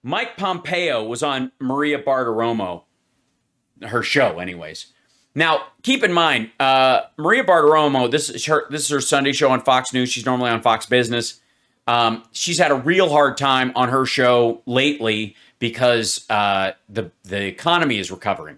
Mike Pompeo was on Maria Bartiromo, her show, anyways. Now, keep in mind, Maria Bartiromo, this is her Sunday show on Fox News. She's normally on Fox Business. She's had a real hard time on her show lately because the economy is recovering.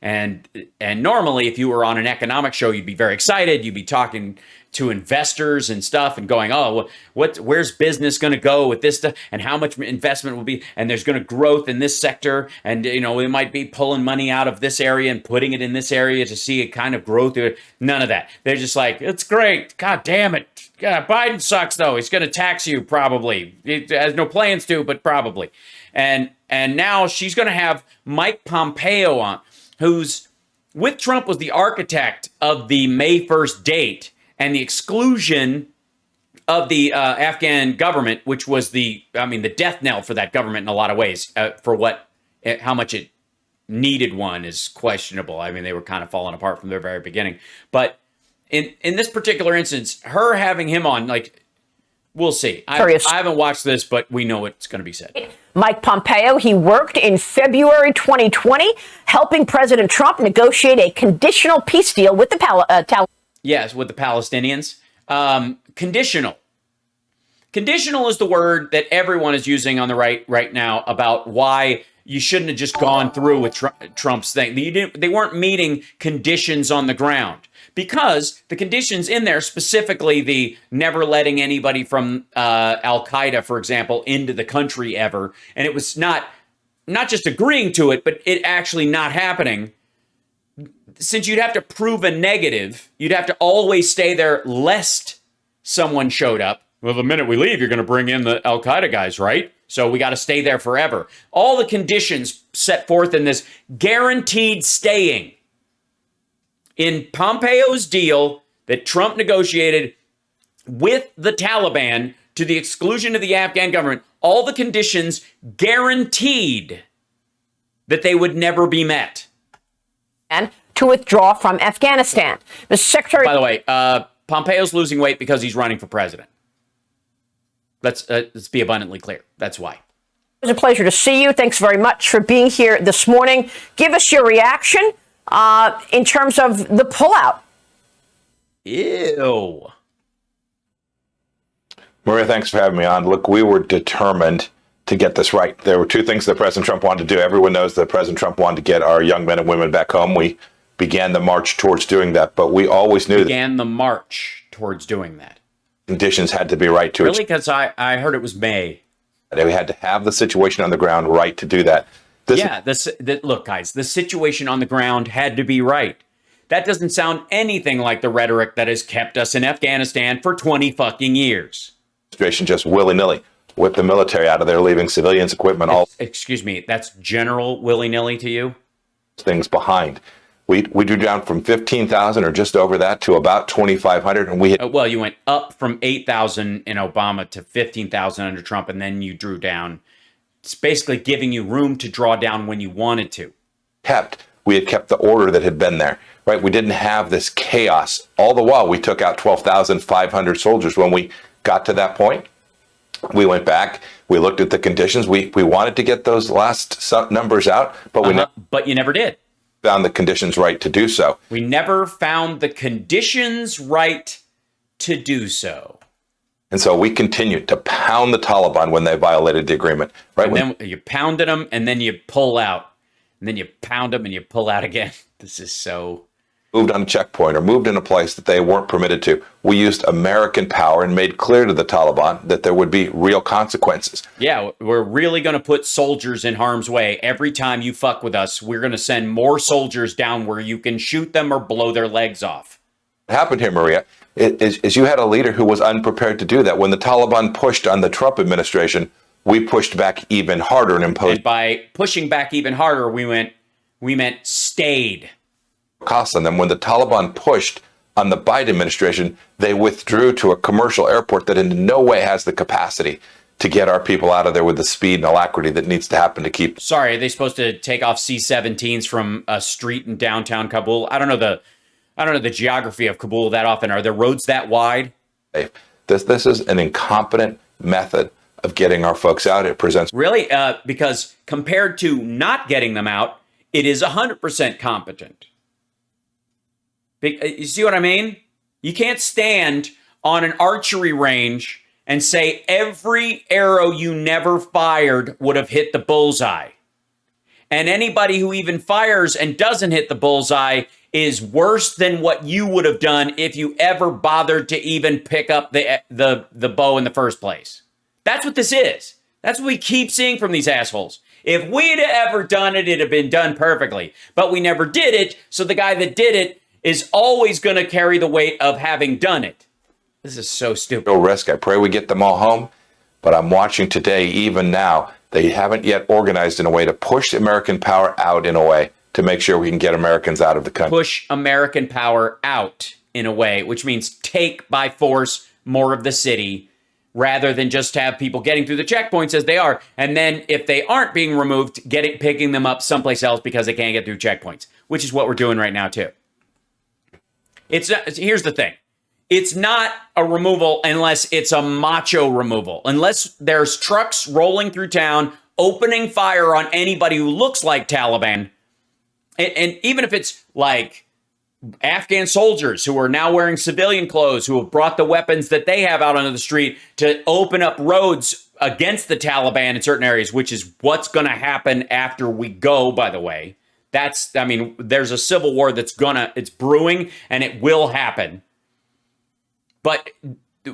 And normally, if you were on an economic show, you'd be very excited. You'd be talking to investors and stuff and going, oh, where's business going to go with this stuff, and how much investment will be, and there's going to growth in this sector, and we might be pulling money out of this area and putting it in this area to see a kind of growth. None of that. They're just like, it's great. God damn it. God, Biden sucks though. He's going to tax you probably. He has no plans to, but probably. And now she's going to have Mike Pompeo on, who's with Trump, was the architect of the May 1st date and the exclusion of the Afghan government, which was the death knell for that government in a lot of ways. How much it needed one is questionable. I mean, they were kind of falling apart from their very beginning. But in this particular instance, her having him on, like, we'll see. I haven't watched this, but we know what's going to be said. Mike Pompeo, he worked in February 2020, helping President Trump negotiate a conditional peace deal with the Taliban. Yes, with the Palestinians. Conditional. Conditional is the word that everyone is using on the right now about why you shouldn't have just gone through with Trump's thing. They weren't meeting conditions on the ground. Because the conditions in there, specifically the never letting anybody from Al-Qaeda, for example, into the country ever, and it was not just agreeing to it, but it actually not happening. Since you'd have to prove a negative, you'd have to always stay there lest someone showed up. Well, the minute we leave, you're going to bring in the Al-Qaeda guys, right? So we got to stay there forever. All the conditions set forth in this guaranteed staying. In Pompeo's deal that Trump negotiated with the Taliban to the exclusion of the Afghan government, all the conditions guaranteed that they would never be met. And to withdraw from Afghanistan. The Secretary... By the way, Pompeo's losing weight because he's running for president. Let's be abundantly clear. That's why. It was a pleasure to see you. Thanks very much for being here this morning. Give us your reaction in terms of the pullout. Ew. Maria, thanks for having me on. Look, we were determined to get this right. There were two things that President Trump wanted to do. Everyone knows that President Trump wanted to get our young men and women back home. We began the march towards doing that, but we always knew the march towards doing that. Conditions had to be right to Really? Because I heard it was May. We had to have the situation on the ground right to do that. Look, guys, the situation on the ground had to be right. That doesn't sound anything like the rhetoric that has kept us in Afghanistan for 20 fucking years. Administration just willy-nilly whipped the military out of there, leaving civilians, equipment, Excuse me, that's general willy-nilly to you? Things behind. We drew down from 15,000 or just over that to about 2,500, and we had, well, you went up from 8,000 in Obama to 15,000 under Trump, and then you drew down. It's basically giving you room to draw down when you wanted to. We had kept the order that had been there, right? We didn't have this chaos. All the while, we took out 12,500 soldiers. When we got to that point, we went back, we looked at the conditions. We wanted to get those last numbers out, but but you never did. Found the conditions right to do so. We never found the conditions right to do so. And so we continued to pound the Taliban when they violated the agreement. Right? And then you pounded them, and then you pull out. And then you pound them, and you pull out again. This is so... Moved on a checkpoint or moved in a place that they weren't permitted to. We used American power and made clear to the Taliban that there would be real consequences. Yeah, we're really going to put soldiers in harm's way. Every time you fuck with us, we're going to send more soldiers down where you can shoot them or blow their legs off. What happened here, Maria, is you had a leader who was unprepared to do that. When the Taliban pushed on the Trump administration, we pushed back even harder and imposed. And by pushing back even harder, we meant stayed. Costs on them. When the Taliban pushed on the Biden administration, they withdrew to a commercial airport that in no way has the capacity to get our people out of there with the speed and alacrity that needs to happen to keep. Sorry, are they supposed to take off C-17s from a street in downtown Kabul? I don't know the geography of Kabul that often. Are there roads that wide? This is an incompetent method of getting our folks out. It presents Really? Because compared to not getting them out, it is 100% competent. You see what I mean? You can't stand on an archery range and say every arrow you never fired would have hit the bullseye. And anybody who even fires and doesn't hit the bullseye is worse than what you would have done if you ever bothered to even pick up the bow in the first place. That's what this is. That's what we keep seeing from these assholes. If we'd ever done it, it'd have been done perfectly. But we never did it, so the guy that did it is always going to carry the weight of having done it. This is so stupid. real risk. I pray we get them all home. But I'm watching today, even now, they haven't yet organized in a way to push American power out in a way to make sure we can get Americans out of the country. Push American power out in a way, which means take by force more of the city rather than just have people getting through the checkpoints as they are. And then if they aren't being removed, picking them up someplace else because they can't get through checkpoints, which is what we're doing right now too. Here's the thing. It's not a removal unless it's a macho removal. Unless there's trucks rolling through town, opening fire on anybody who looks like Taliban. And even if it's like Afghan soldiers who are now wearing civilian clothes, who have brought the weapons that they have out onto the street to open up roads against the Taliban in certain areas, which is what's going to happen after we go, by the way. There's a civil war it's brewing, and it will happen. But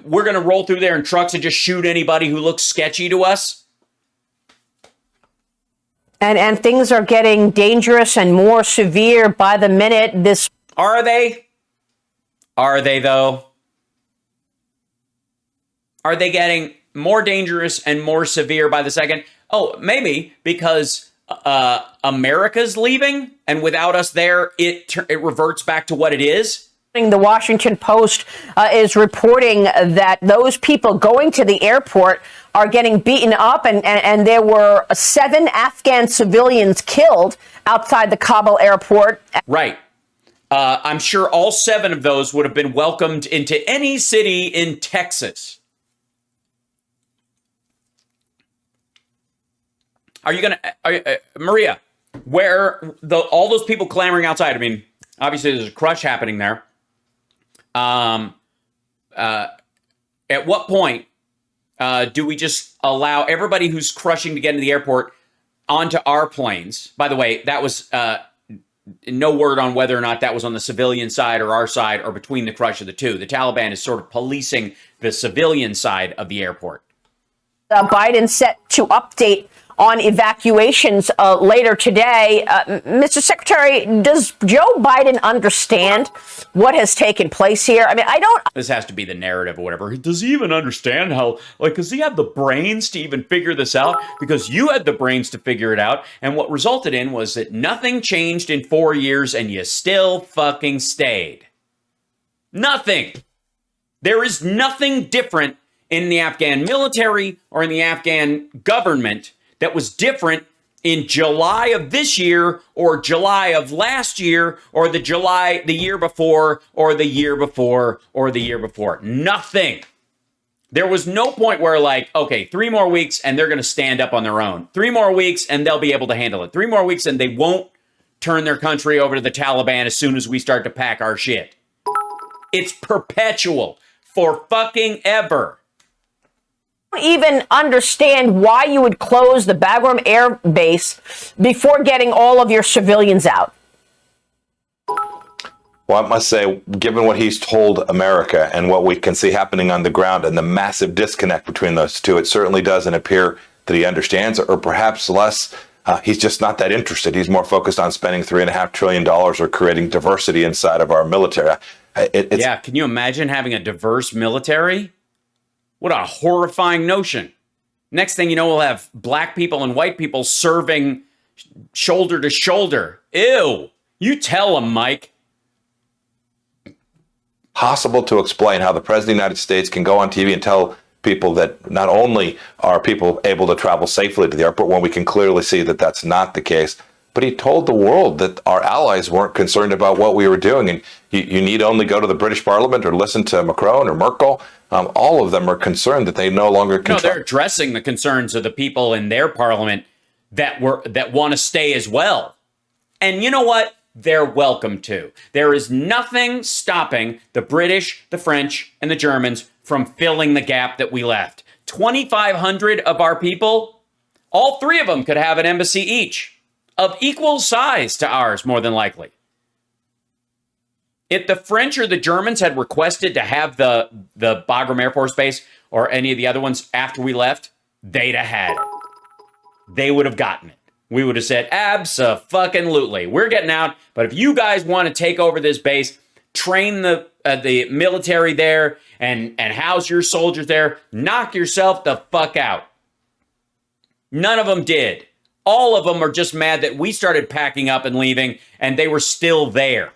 we're going to roll through there in trucks and just shoot anybody who looks sketchy to us? And things are getting dangerous and more severe by the minute. Are they? Are they, though? Are they getting more dangerous and more severe by the second? Oh, maybe because America's leaving, and without us there, it reverts back to what it is. The Washington Post is reporting that those people going to the airport are getting beaten up, and there were 7 Afghan civilians killed outside the Kabul airport. Right. I'm sure all 7 of those would have been welcomed into any city in Texas. Are you going to, Maria, where all those people clamoring outside? I mean, obviously there's a crush happening there. At what point do we just allow everybody who's crushing to get into the airport onto our planes? By the way, that was no word on whether or not that was on the civilian side or our side or between the crush of the two. The Taliban is sort of policing the civilian side of the airport. Biden set to update on evacuations later today. Mr. Secretary, does Joe Biden understand what has taken place here? I mean, I don't. This has to be the narrative or whatever. Does he even understand how, does he have the brains to even figure this out? Because you had the brains to figure it out. And what resulted in was that nothing changed in 4 years and you still fucking stayed. Nothing. There is nothing different in the Afghan military or in the Afghan government that was different in July of this year or July of last year or the year before or the year before or the year before. Nothing. There was no point where okay, 3 more weeks and they're going to stand up on their own. 3 more weeks and they'll be able to handle it. 3 more weeks and they won't turn their country over to the Taliban as soon as we start to pack our shit. It's perpetual for fucking ever. Even understand why you would close the Bagram Air Base before getting all of your civilians out. Well, I must say, given what he's told America and what we can see happening on the ground and the massive disconnect between those two, it certainly doesn't appear that he understands, or perhaps less, he's just not that interested. He's more focused on spending $3.5 trillion or creating diversity inside of our military. Yeah, can you imagine having a diverse military? What a horrifying notion. Next thing you know, we'll have black people and white people serving shoulder to shoulder. Ew. You tell them, Mike. Possible to explain how the President of the United States can go on TV and tell people that not only are people able to travel safely to the airport, when we can clearly see that that's not the case, but he told the world that our allies weren't concerned about what we were doing. And you need only go to the British Parliament or listen to Macron or Merkel all of them are concerned that they no longer No, control. they're addressing the concerns of the people in their parliament that want to stay as well. And you know what? They're welcome to. There is nothing stopping the British, the French, and the Germans from filling the gap that we left. 2,500 of our people, all three of them could have an embassy each, of equal size to ours, more than likely. If the French or the Germans had requested to have the Bagram Air Force Base or any of the other ones after we left, they'd have had it. They would have gotten it. We would have said, abso-fucking-lutely. We're getting out, but if you guys want to take over this base, train the military there and house your soldiers there, knock yourself the fuck out. None of them did. All of them are just mad that we started packing up and leaving, and they were still there.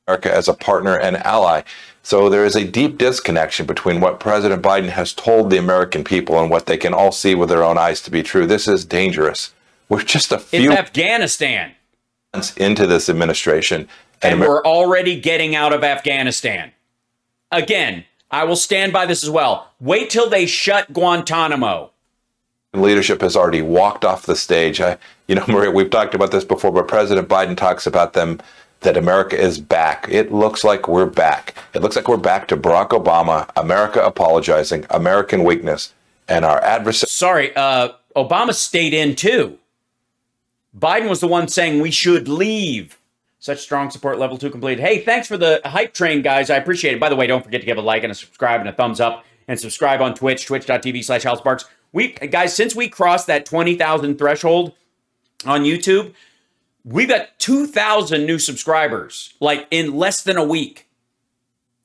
America as a partner and ally. So there is a deep disconnection between what President Biden has told the American people and what they can all see with their own eyes to be true. This is dangerous. We're just a few It's Afghanistan. months into this administration. And we're already getting out of Afghanistan. Again, I will stand by this as well. Wait till they shut Guantanamo. Leadership has already walked off the stage. Maria, we've talked about this before, but President Biden talks about that America is back. It looks like we're back. It looks like we're back to Barack Obama, America apologizing, American weakness, and our adversary. Sorry, Obama stayed in too. Biden was the one saying we should leave. Such strong support, level 2 completed. Hey, thanks for the hype train, guys. I appreciate it. By the way, don't forget to give a like and a subscribe and a thumbs up, and subscribe on Twitch, twitch.tv/HouseSparks. Guys, since we crossed that 20,000 threshold on YouTube, we've got 2,000 new subscribers, like in less than a week.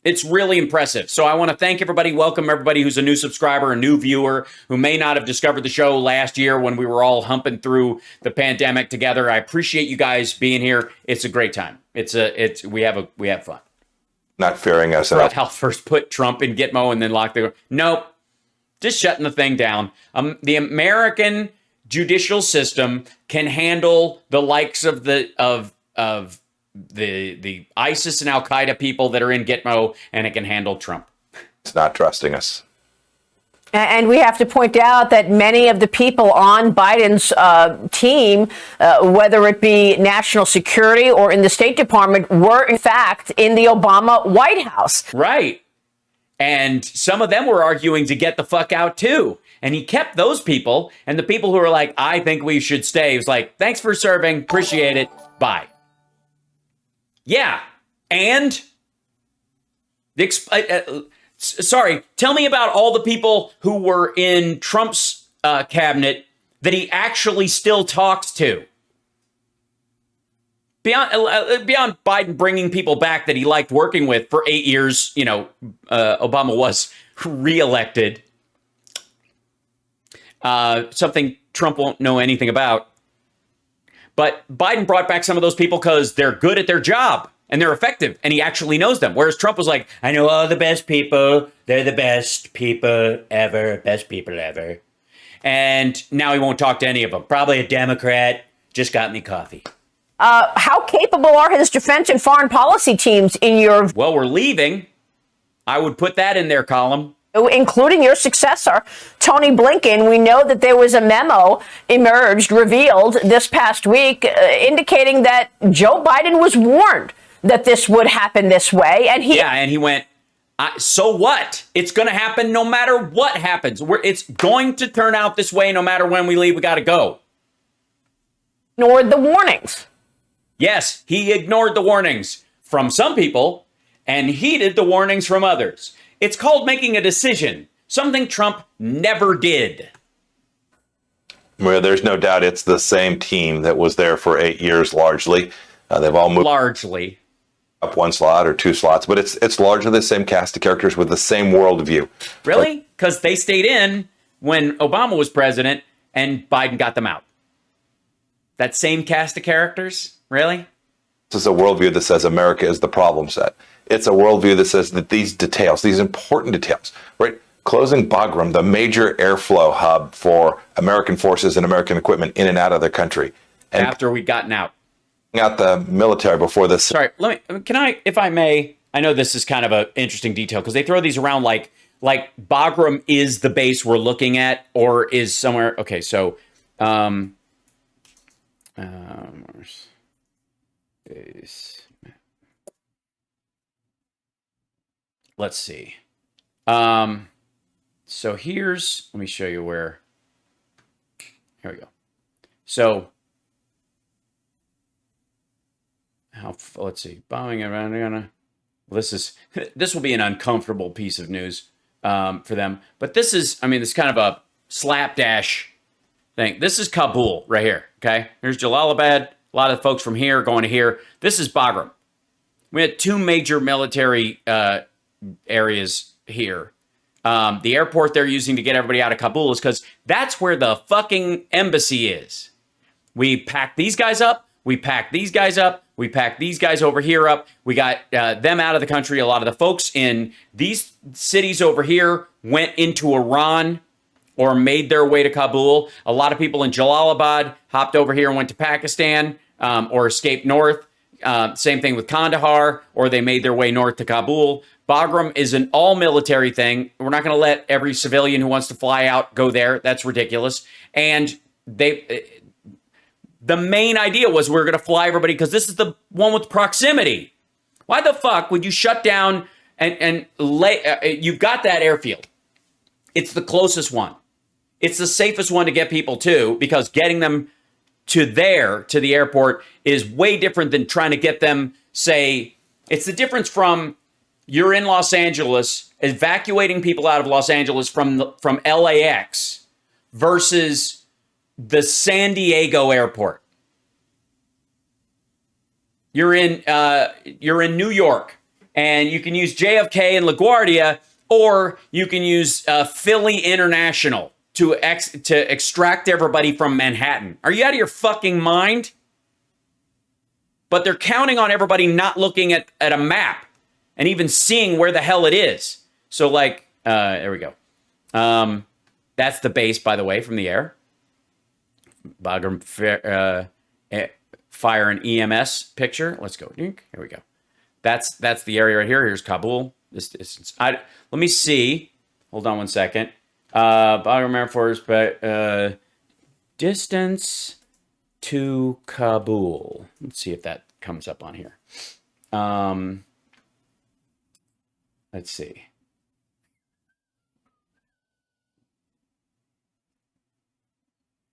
It's really impressive. So I want to thank everybody, welcome everybody who's a new subscriber, a new viewer, who may not have discovered the show last year when we were all humping through the pandemic together. I appreciate you guys being here. It's a great time. We have fun. Not fearing us at all. I'll first put Trump in Gitmo and then lock the door. Nope. Just shutting the thing down. The American judicial system can handle the likes of the ISIS and Al Qaeda people that are in Gitmo, and it can handle Trump. It's not trusting us. And we have to point out that many of the people on Biden's team, whether it be national security or in the State Department, were in fact in the Obama White House. Right. And some of them were arguing to get the fuck out too. And he kept those people, and the people who were like, I think we should stay. He was like, thanks for serving. Appreciate it. Bye. Yeah. And sorry, tell me about all the people who were in Trump's cabinet that he actually still talks to. Beyond Biden bringing people back that he liked working with for 8 years, Obama was reelected. Something Trump won't know anything about. But Biden brought back some of those people because they're good at their job and they're effective and he actually knows them. Whereas Trump was like, I know all the best people. They're the best people ever. Best people ever. And now he won't talk to any of them. Probably a Democrat. Just got me coffee. How capable are his defense and foreign policy teams in your... Well, we're leaving. I would put that in their column. Including your successor, Tony Blinken. We know that there was a memo revealed this past week, indicating that Joe Biden was warned that this would happen this way. And he went, so what? It's going to happen no matter what happens. It's going to turn out this way no matter when we leave. We got to go. Ignored the warnings. Yes, he ignored the warnings from some people and heeded the warnings from others. It's called making a decision, something Trump never did. Well, there's no doubt it's the same team that was there for 8 years, largely. They've all moved largely up one slot or two slots, but it's largely the same cast of characters with the same worldview. Really? Because they stayed in when Obama was president and Biden got them out. That same cast of characters? Really? This is a worldview that says America is the problem set. It's a worldview that says that these details, these important details, right? Closing Bagram, the major airflow hub for American forces and American equipment in and out of the country. And after we'd gotten out the military before this. Sorry, if I may, I know this is kind of an interesting detail because they throw these around like like Bagram is the base we're looking at, or is somewhere. Okay, so base. Let's see. So here's, let me show you where. Here we go. So let's see, bombing around. This will be an uncomfortable piece of news for them. But this is, I mean, it's kind of a slapdash thing. This is Kabul right here. Okay, here's Jalalabad. A lot of folks from here going to here. This is Bagram. We had two major military areas here. The airport they're using to get everybody out of Kabul is because that's where the fucking embassy is. We packed these guys up. We packed these guys up. We packed these guys over here up. We got them out of the country. A lot of the folks in these cities over here went into Iran or made their way to Kabul. A lot of people in Jalalabad hopped over here and went to Pakistan or escaped north. Same thing with Kandahar, or they made their way north to Kabul. Bagram is an all-military thing. We're not going to let every civilian who wants to fly out go there. That's ridiculous. And the main idea was we're going to fly everybody because this is the one with proximity. Why the fuck would you shut down and you've got that airfield. It's the closest one. It's the safest one to get people to, because getting them to the airport is way different than trying to get them, say, it's the difference from you're in Los Angeles, evacuating people out of Los Angeles from LAX versus the San Diego airport. You're in New York, and you can use JFK and LaGuardia, or you can use Philly International to extract everybody from Manhattan. Are you out of your fucking mind? But they're counting on everybody not looking at a map and even seeing where the hell it is. So, like, there we go. That's the base, by the way, from the air. Bagram fire and EMS picture. Let's go. Here we go. That's the area right here. Here's Kabul. This distance. Let me see. Hold on one second. Bagram Air Force, but distance to Kabul. Let's see if that comes up on here. Let's see.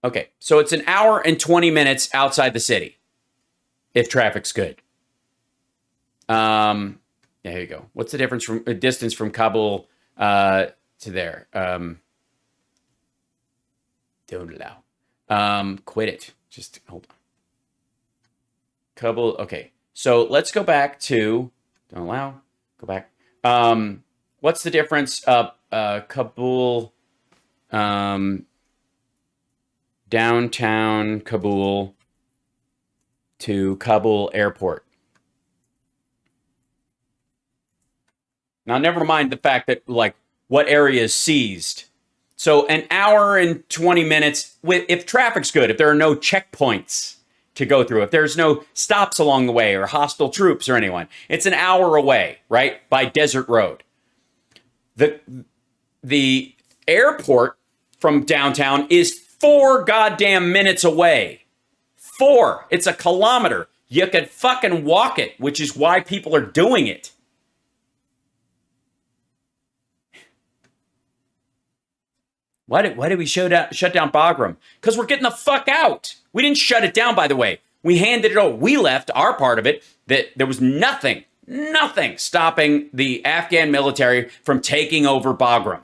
Okay, so it's an hour and 20 minutes outside the city, if traffic's good. There you go. What's the difference from distance from Kabul to there? Don't allow. Quit it. Just hold on. Kabul. Okay, so let's go back to don't allow. Go back. What's the difference? Kabul. Downtown Kabul to Kabul airport. Now, never mind the fact that, like, what area is seized. So an hour and 20 minutes, if traffic's good, if there are no checkpoints to go through, if there's no stops along the way or hostile troops or anyone, it's an hour away, right, by desert road. The airport from downtown is 4 goddamn minutes away. 4. It's a kilometer. You could fucking walk it, which is why people are doing it. Why did we shut down Bagram? Because we're getting the fuck out. We didn't shut it down, by the way. We handed it over. We left our part of it. That there was nothing stopping the Afghan military from taking over Bagram.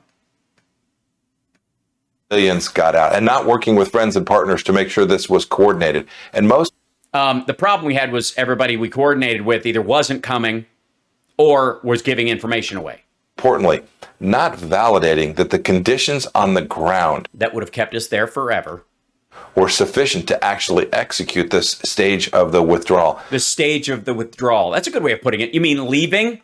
Civilians got out, and not working with friends and partners to make sure this was coordinated. And most the problem we had was everybody we coordinated with either wasn't coming or was giving information away. Importantly, not validating that the conditions on the ground that would have kept us there forever were sufficient to actually execute this stage of the withdrawal. The stage of the withdrawal. That's a good way of putting it. You mean leaving?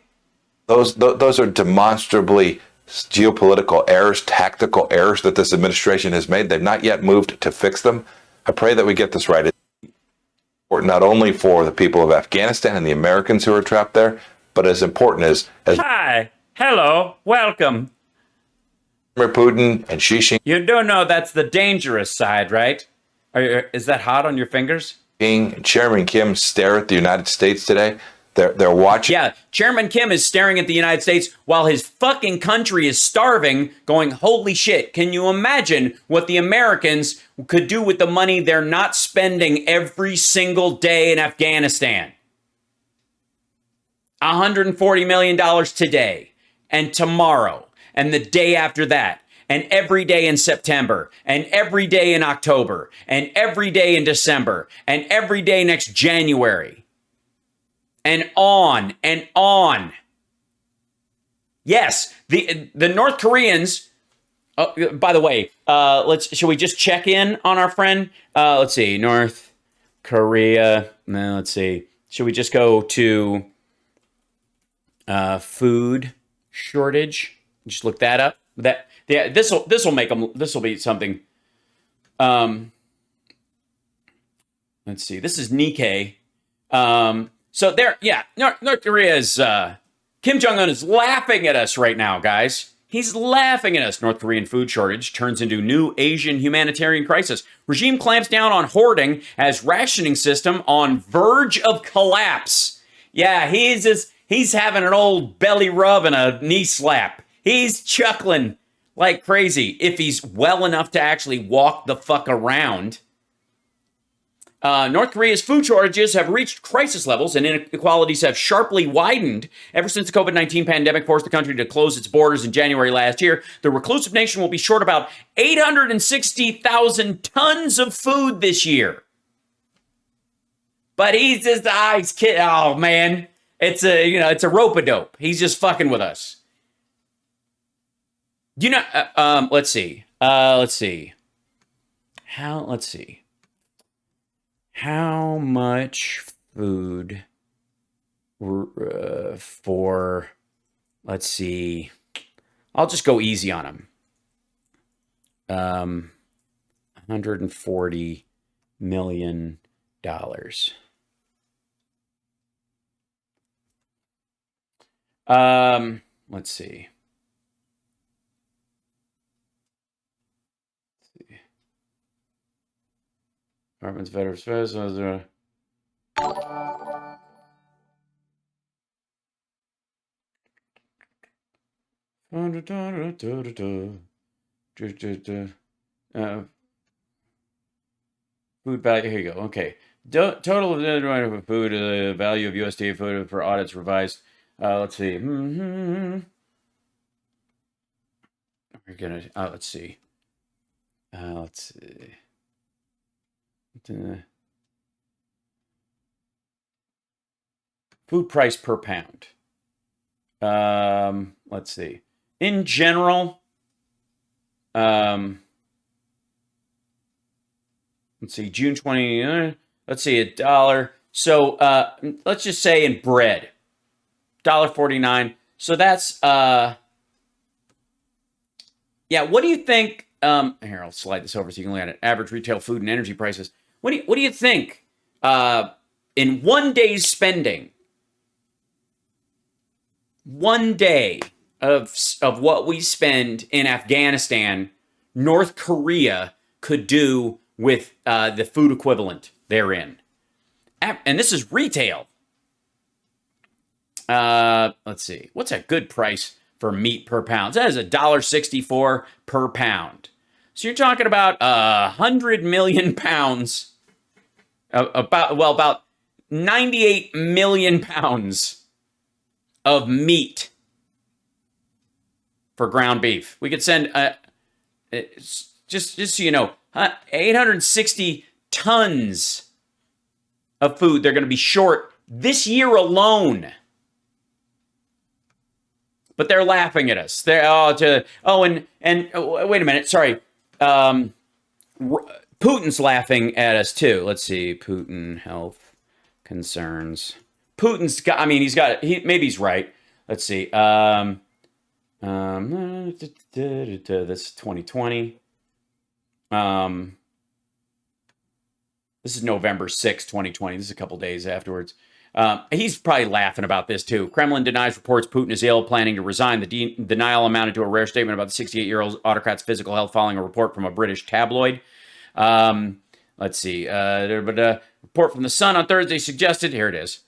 Those are demonstrably geopolitical errors, tactical errors that this administration has made. They've not yet moved to fix them. I pray that we get this right. It's important not only for the people of Afghanistan and the Americans who are trapped there, but as important as Hi. Hello, welcome. Putin and Xi You do know that's the dangerous side, right? Is that hot on your fingers? Jinping and Chairman Kim stare at the United States today. They're watching. Yeah, Chairman Kim is staring at the United States while his fucking country is starving, going, holy shit, can you imagine what the Americans could do with the money they're not spending every single day in Afghanistan? $140 million today and tomorrow and the day after that and every day in September and every day in October and every day in December and every day next January. And on and on. Yes, the North Koreans. By the way, should we just check in on our friend? Let's see, North Korea. No, let's see. Should we just go to food shortage? Just look that up. This will make them. This will be something. Let's see. This is Nikkei. So there, yeah, North Korea is, Kim Jong-un is laughing at us right now, guys. He's laughing at us. North Korean food shortage turns into new Asian humanitarian crisis. Regime clamps down on hoarding as rationing system on verge of collapse. Yeah, he's having an old belly rub and a knee slap. He's chuckling like crazy if he's well enough to actually walk the fuck around. North Korea's food shortages have reached crisis levels and inequalities have sharply widened. Ever since the COVID-19 pandemic forced the country to close its borders in January last year, the reclusive nation will be short about 860,000 tons of food this year. But he's just, he's kidding. Oh, man. It's a rope-a-dope. He's just fucking with us. Let's see. How much food for, let's see, I'll just go easy on him. $140 million. Let's see. Department's Veterans Affairs. Food value. Here you go. Okay. Total of food value of USDA food for audits revised. Let's see. We're gonna. Let's see. Let's see. Food price per pound. Let's see. In general, let's see, June 20, let's see, $1. So let's just say in bread, $1.49. So that's, yeah, what do you think? Here, I'll slide this over so you can look at it. Average retail food and energy prices. What do you think in one day's spending, one day of what we spend in Afghanistan, North Korea could do with the food equivalent therein? And this is retail. Let's see. What's a good price for meat per pound? That is $1.64 per pound. So you're talking about 100 million pounds, about 98 million pounds of meat for ground beef. We could send, just so you know, 860 tons of food they're going to be short this year alone. But they're laughing at us. They're and wait a minute, sorry. Putin's laughing at us too. Let's see, Putin health concerns. Putin's got. I mean, maybe he's right. Let's see. That's 2020. This is November 6th, 2020. This is a couple days afterwards. He's probably laughing about this, too. Kremlin denies reports Putin is ill, planning to resign. The denial amounted to a rare statement about the 68-year-old autocrat's physical health following a report from a British tabloid. Let's see. Report from The Sun on Thursday suggested, here it is,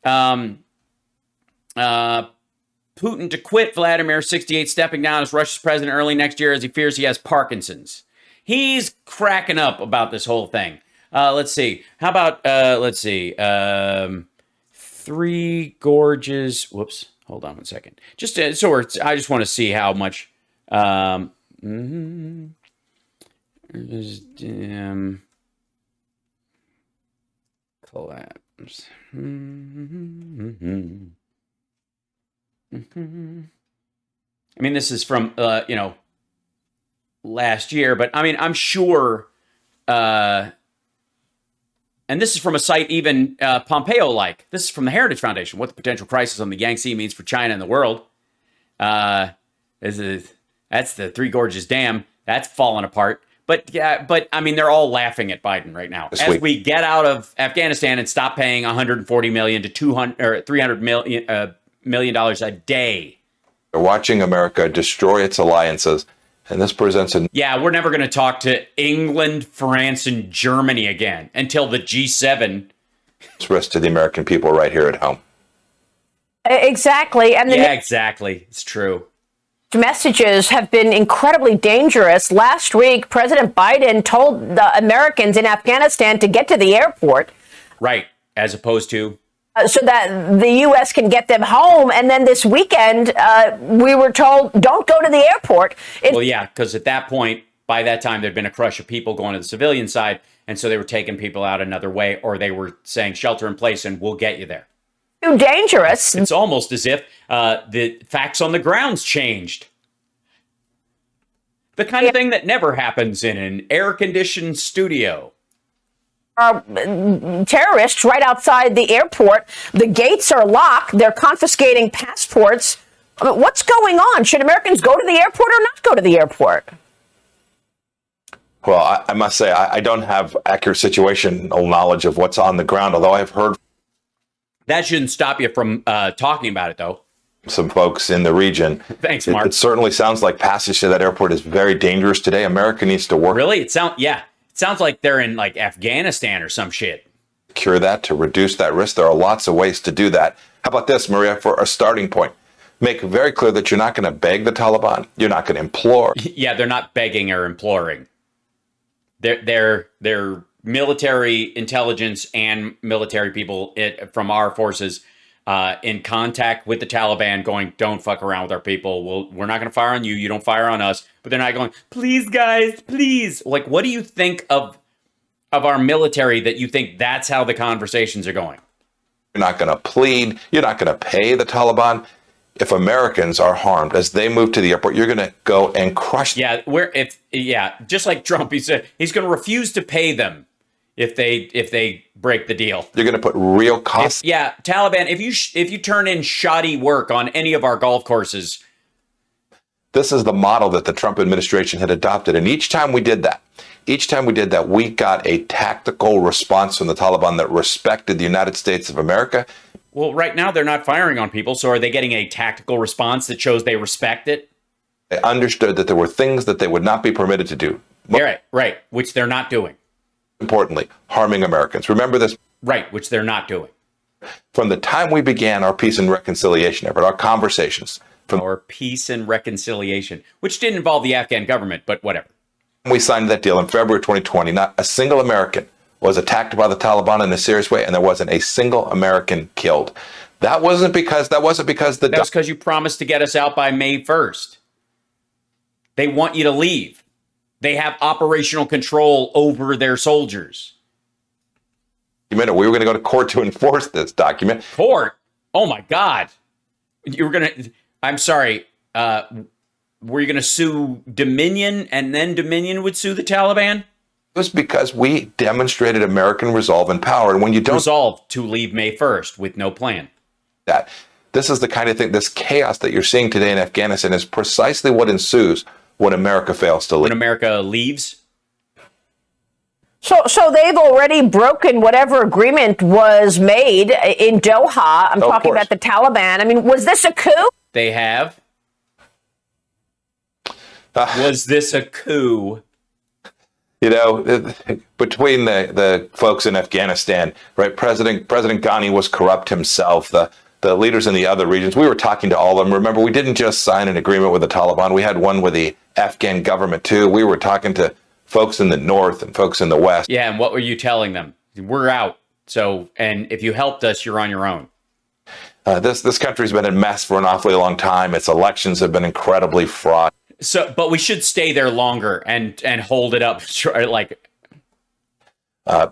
Putin to quit, Vladimir, 68, stepping down as Russia's president early next year as he fears he has Parkinson's. He's cracking up about this whole thing. Let's see. How about, Three Gorges. Whoops. Hold on one second. I just want to see how much, collapse. I mean, this is from, last year, but I mean, I'm sure, and this is from a site even Pompeo-like. This is from the Heritage Foundation. What the potential crisis on the Yangtze means for China and the world. That's the Three Gorges Dam. That's falling apart. But I mean, they're all laughing at Biden right now. As we get out of Afghanistan and stop paying $140 million to $300 million a day. They're watching America destroy its alliances. And this presents a... Yeah, we're never going to talk to England, France, and Germany again until the G7. risk to the American people right here at home. Exactly. And exactly. It's true. Messages have been incredibly dangerous. Last week, President Biden told the Americans in Afghanistan to get to the airport. Right. As opposed to... so that the U.S. can get them home. And then this weekend, we were told, don't go to the airport. Well, yeah, because at that point, by that time, there'd been a crush of people going to the civilian side. And so they were taking people out another way, or they were saying shelter in place and we'll get you there. Too dangerous. It's almost as if the facts on the ground's changed. The kind of thing that never happens in an air-conditioned studio. Terrorists right outside the airport. The gates are locked. They're confiscating passports. I mean, what's going on? Should Americans go to the airport or not go to the airport? Well, I must say, I don't have accurate situational knowledge of what's on the ground, although I've heard... That shouldn't stop you from talking about it, though. Some folks in the region. Thanks, Mark. It certainly sounds like passage to that airport is very dangerous today. America needs to work... Really? It sounds like they're in, like, Afghanistan or some shit. Cure that, to reduce that risk. There are lots of ways to do that. How about this, Maria, for a starting point? Make it very clear that you're not going to beg the Taliban. You're not going to implore. Yeah, they're not begging or imploring. They're military intelligence and military people from our forces in contact with the Taliban going, don't fuck around with our people. We're not going to fire on you. You don't fire on us. But they're not going, please, guys, please. Like, what do you think of our military that you think that's how the conversations are going? You're not going to plead. You're not going to pay the Taliban. If Americans are harmed as they move to the airport, you're going to go and crush them. Yeah, just like Trump, he said he's going to refuse to pay them if they break the deal. You're going to put real costs. Taliban, if you turn in shoddy work on any of our golf courses. This is the model that the Trump administration had adopted. And each time we did that, we got a tactical response from the Taliban that respected the United States of America. Well, right now they're not firing on people, so are they getting a tactical response that shows they respect it? They understood that there were things that they would not be permitted to do. Right, which they're not doing. Importantly, harming Americans. Remember this. Right, which they're not doing. From the time we began our peace and reconciliation effort, our conversations. Our peace and reconciliation, which didn't involve the Afghan government, but whatever. We signed that deal in February 2020. Not a single American was attacked by the Taliban in a serious way, and there wasn't a single American killed. That was because you promised to get us out by May 1st. They want you to leave. They have operational control over their soldiers. We were going to go to court to enforce this document. Court? Oh my God. I'm sorry. Were you going to sue Dominion and then Dominion would sue the Taliban? It was because we demonstrated American resolve and power. And when you don't resolve to leave May 1st with no plan. This is the kind of thing, this chaos that you're seeing today in Afghanistan is precisely what ensues when America fails to leave. When America leaves? So they've already broken whatever agreement was made in Doha. I'm talking about the Taliban. I mean, was this a coup? They have. Was this a coup? You know, between the folks in Afghanistan, right? President Ghani was corrupt himself. The leaders in the other regions, we were talking to all of them. Remember, we didn't just sign an agreement with the Taliban. We had one with the Afghan government, too. We were talking to folks in the north and folks in the west. Yeah, and what were you telling them? We're out. So, and if you helped us, you're on your own. This country's been a mess for an awfully long time. Its elections have been incredibly fraught. So, but we should stay there longer and hold it up. Like,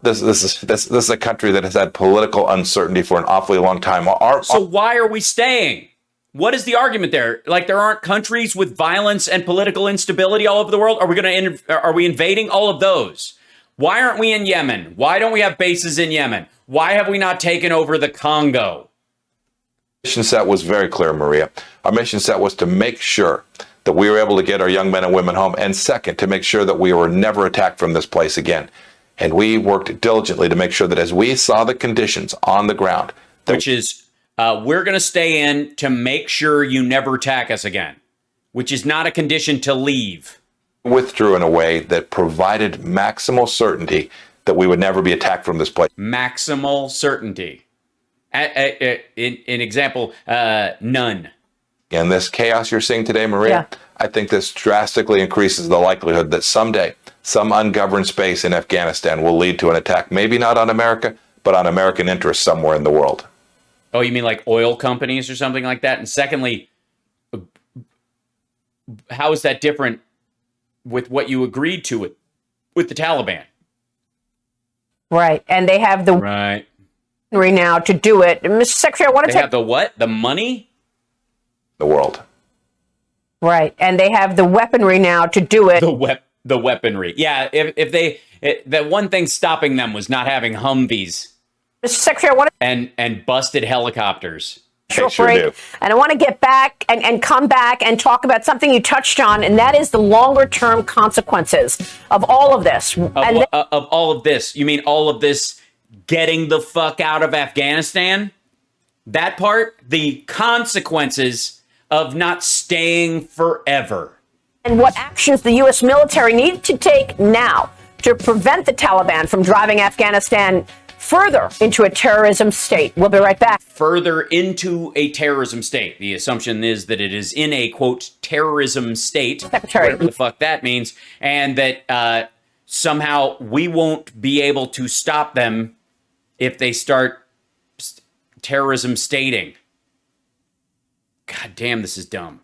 this is a country that has had political uncertainty for an awfully long time. So why are we staying? What is the argument there? Like, there aren't countries with violence and political instability all over the world? Are we invading all of those? Why aren't we in Yemen? Why don't we have bases in Yemen? Why have we not taken over the Congo? Mission set was very clear, Maria. Our mission set was to make sure that we were able to get our young men and women home, and second, to make sure that we were never attacked from this place again. And we worked diligently to make sure that as we saw the conditions on the ground, which is we're going to stay in to make sure you never attack us again, which is not a condition to leave. Withdrew in a way that provided maximal certainty that we would never be attacked from this place. Maximal certainty. In example, none. And this chaos you're seeing today, Maria, I think this drastically increases the likelihood that someday some ungoverned space in Afghanistan will lead to an attack, maybe not on America, but on American interests somewhere in the world. Oh, you mean like oil companies or something like that? And secondly, how is that different with what you agreed to with the Taliban? Right. And they have the right now to do it. Mr. Secretary, I want to They have the what? The money? The world. Right. And they have the weaponry now to do it. The weaponry. Yeah, the one thing stopping them was not having Humvees. Mr. Secretary, I want to and busted helicopters. Sure do. And I want to get back and come back and talk about something you touched on, and that is the longer term consequences of all of this. Of all of this. You mean all of this getting the fuck out of Afghanistan? That part? The consequences of not staying forever. And what actions the U.S. military need to take now to prevent the Taliban from driving Afghanistan further into a terrorism state. We'll be right back. Further into a terrorism state. The assumption is that it is in a, quote, terrorism state. Secretary. Whatever the fuck that means. And that somehow we won't be able to stop them if they start terrorism stating. God damn, this is dumb.